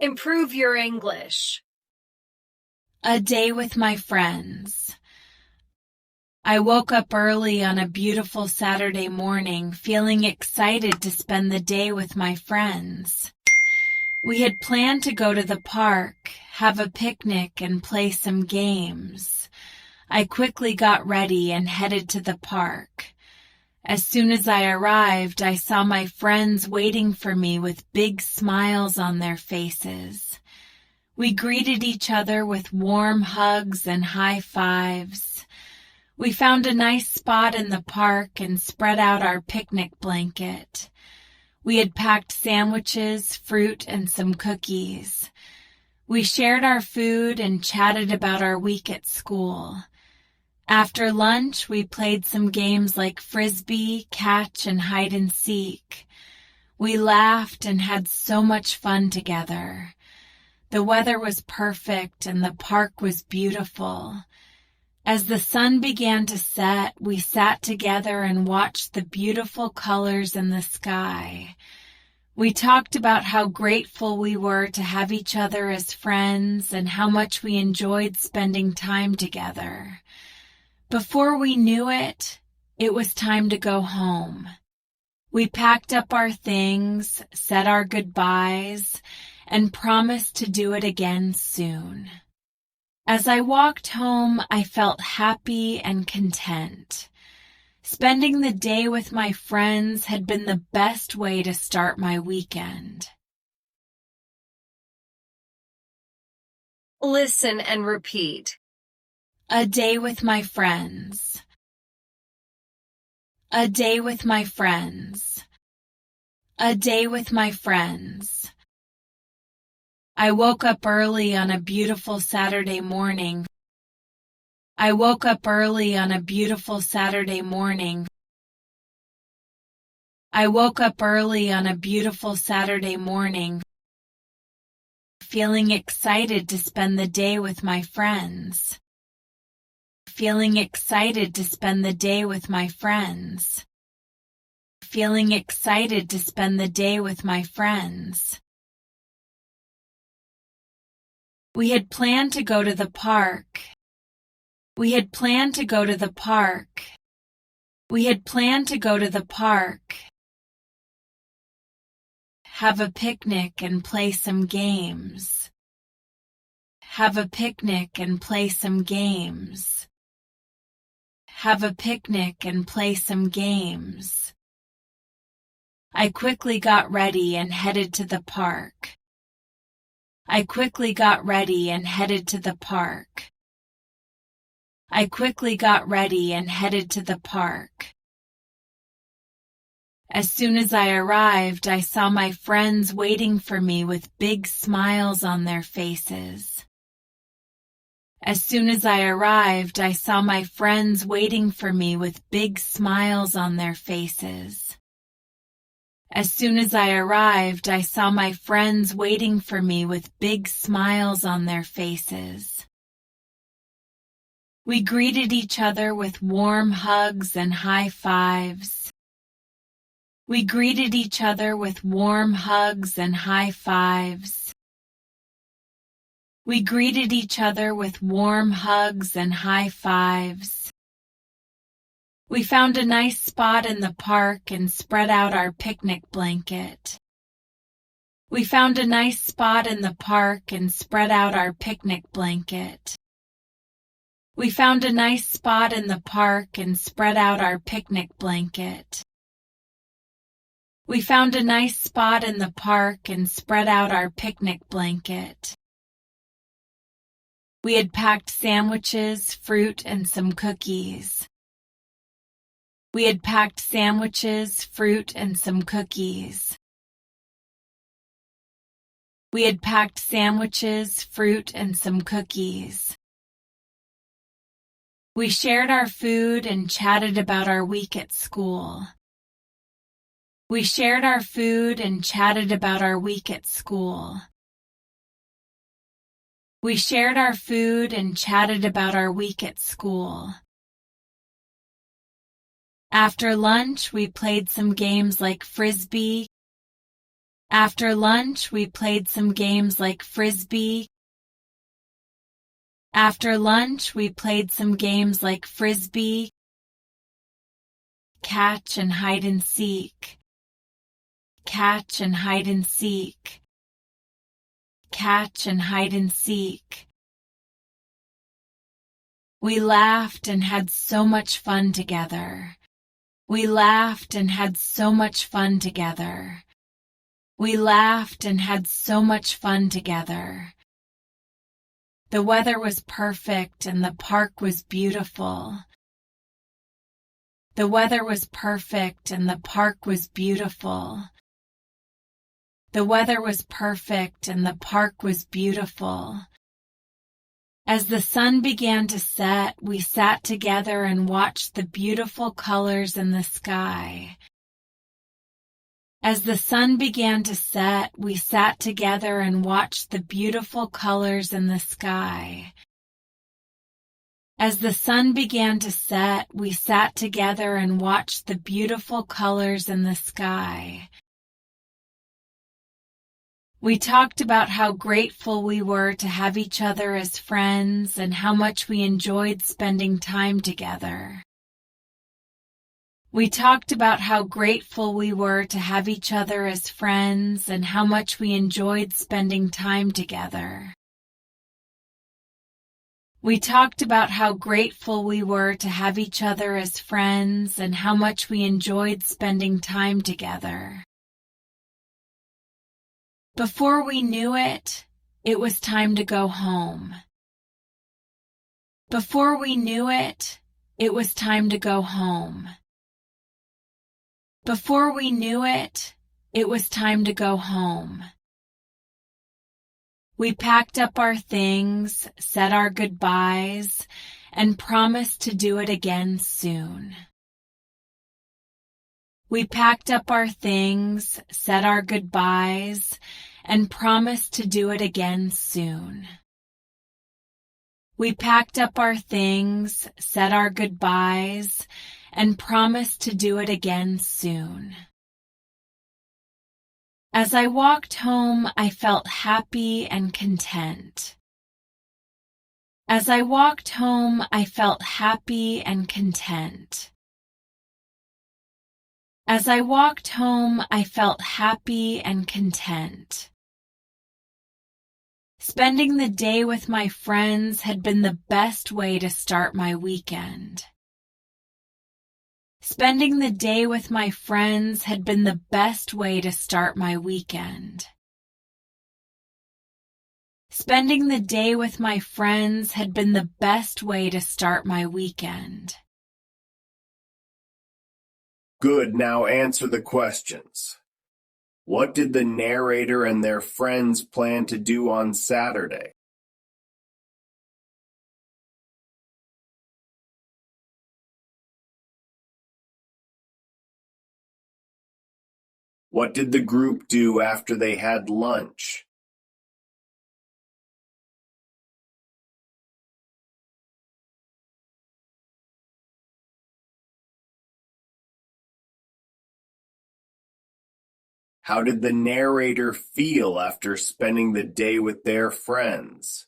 Improve your English. A day with my friends. I woke up early on a beautiful Saturday morning, feeling excited to spend the day with my friends. We had planned to go to the park, have a picnic, and play some games. I quickly got ready and headed to the park. As soon as I arrived, I saw my friends waiting for me with big smiles on their faces. We greeted each other with warm hugs and high fives. We found a nice spot in the park and spread out our picnic blanket. We had packed sandwiches, fruit, and some cookies. We shared our food and chatted about our week at school. After lunch, we played some games like frisbee, catch, and hide and seek. We laughed and had so much fun together. The weather was perfect and the park was beautiful. As the sun began to set, we sat together and watched the beautiful colors in the sky. We talked about how grateful we were to have each other as friends and how much we enjoyed spending time together. Before we knew it, it was time to go home. We packed up our things, said our goodbyes, and promised to do it again soon. As I walked home, I felt happy and content. Spending the day with my friends had been the best way to start my weekend. Listen and repeat. A day with my friends. A day with my friends. A day with my friends. I woke up early on a beautiful Saturday morning. I woke up early on a beautiful Saturday morning. I woke up early on a beautiful Saturday morning, feeling excited to spend the day with my friends. Feeling excited to spend the day with my friends. Feeling excited to spend the day with my friends. We had planned to go to the park. We had planned to go to the park. We had planned to go to the park. Have a picnic and play some games. Have a picnic and play some games. Have a picnic and play some games. I quickly got ready and headed to the park. I quickly got ready and headed to the park. I quickly got ready and headed to the park. As soon as I arrived, I saw my friends waiting for me with big smiles on their faces. As soon as I arrived, I saw my friends waiting for me with big smiles on their faces. As soon as I arrived, I saw my friends waiting for me with big smiles on their faces. We greeted each other with warm hugs and high fives. We greeted each other with warm hugs and high fives. We greeted each other with warm hugs and high fives. We found a nice spot in the park and spread out our picnic blanket. We found a nice spot in the park and spread out our picnic blanket. We found a nice spot in the park and spread out our picnic blanket. We found a nice spot in the park and spread out our picnic blanket. We had packed sandwiches, fruit, and some cookies. We had packed sandwiches, fruit, and some cookies. We had packed sandwiches, fruit, and some cookies. We shared our food and chatted about our week at school. We shared our food and chatted about our week at school. We shared our food and chatted about our week at school. After lunch, we played some games like frisbee, After lunch, we played some games like Frisbee. After lunch, we played some games like Frisbee, catch and hide and seek, catch and hide and seek, catch and hide and seek. We laughed and had so much fun together. We laughed and had so much fun together. We laughed and had so much fun together. The weather was perfect and the park was beautiful. The weather was perfect and the park was beautiful. The weather was perfect and the park was beautiful. As the sun began to set, we sat together and watched the beautiful colors in the sky. As the sun began to set, we sat together and watched the beautiful colors in the sky. As the sun began to set, we sat together and watched the beautiful colors in the sky. We talked about how grateful we were to have each other as friends and how much we enjoyed spending time together. We talked about how grateful we were to have each other as friends and how much we enjoyed spending time together. We talked about how grateful we were to have each other as friends and how much we enjoyed spending time together. Before we knew it, it was time to go home. Before we knew it, it was time to go home. Before we knew it, it was time to go home. We packed up our things, said our goodbyes, and promised to do it again soon. We packed up our things, said our goodbyes, and promised to do it again soon. We packed up our things, said our goodbyes, and promised to do it again soon. As I walked home, I felt happy and content. As I walked home, I felt happy and content. As I walked home, I felt happy and content. Spending the day with my friends had been the best way to start my weekend. Spending the day with my friends had been the best way to start my weekend. Spending the day with my friends had been the best way to start my weekend. Good, now answer the questions. What did the narrator and their friends plan to do on Saturday? What did the group do after they had lunch? How did the narrator feel after spending the day with their friends?